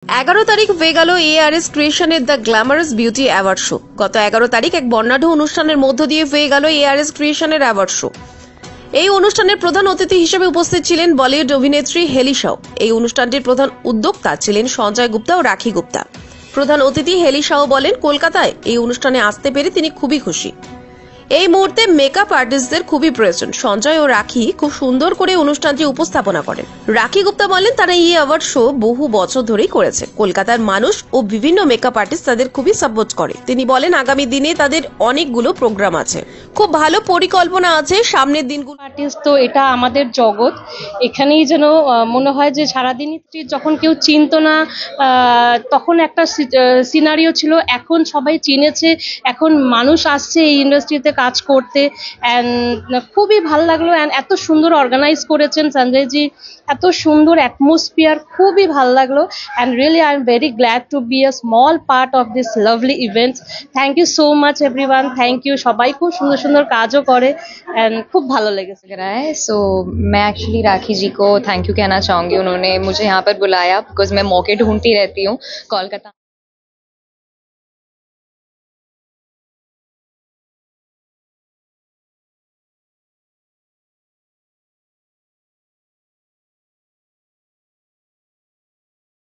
11 তারিখ হয়ে গেল ARS ক্রিয়েশনের the glamorous beauty award show. গত 11 তারিখ এক বর্ণাঢ্য অনুষ্ঠানের মধ্য দিয়ে হয়ে গেল ARS ক্রিয়েশনের অ্যাওয়ার্ড শো। এই অনুষ্ঠানের প্রধান অতিথি হিসেবে উপস্থিত ছিলেন বলিউড অভিনেত্রী হেলি শাও। এই অনুষ্ঠানটির প্রধান উদ্যোক্তা ছিলেন সঞ্জয় গুপ্তা ও রাখি গুপ্তা। প্রধান অতিথি হেলি শাও বলেন, কলকাতায় এই অনুষ্ঠানে আসতে পেরে তিনি খুবই খুশি। এই মুহূর্তে মেকআপ আর্টিস্টদের খুবই প্রয়োজন। সঞ্জয় ও রাখি খুব সুন্দর করে অনুষ্ঠানটি উপস্থাপনা করেন। রাখি গুপ্তা বলেন, তারা এই অ্যাওয়ার্ড শো বহু বছর ধরেই করেছে। কলকাতার মানুষ ও বিভিন্ন মেকআপ আর্টিস্ট তাদের খুবই সাপোর্ট করে। তিনি বলেন, আগামী দিনে তাদের অনেকগুলো প্রোগ্রাম আছে, খুব ভালো পরিকল্পনা আছে সামনের দিনগুলো। আর্টিস্ট তো এটা আমাদের জগৎ, এখানেই যেন মনে হয় যে সারাদিনই যখন কেউ চিনতো না তখন একটা সিনারিও ছিল, এখন সবাই চিনেছে, এখন মানুষ আসছে এই ইন্ডাস্ট্রিতে কাজ করতে। অ্যান্ড খুবই ভালো লাগলো। অ্যান্ড এত সুন্দর অর্গানাইজ করেছেন সঞ্জয়জি, এত সুন্দর অ্যাটমসফিয়ার, খুবই ভালো লাগলো। And really I am very glad to be a small part of this lovely events. Thank you so much everyone, thank you. সবাই খুব সুন্দর সুন্দর কাজও করে অ্যান্ড খুব ভালো লেগেছে। है। सो मैं एक्चुअली राखी जी को थैंक यू कहना चाहूँगी, उन्होंने मुझे यहाँ पर बुलाया बिकॉज मैं मौके ढूंढती रहती हूँ कोलकाता।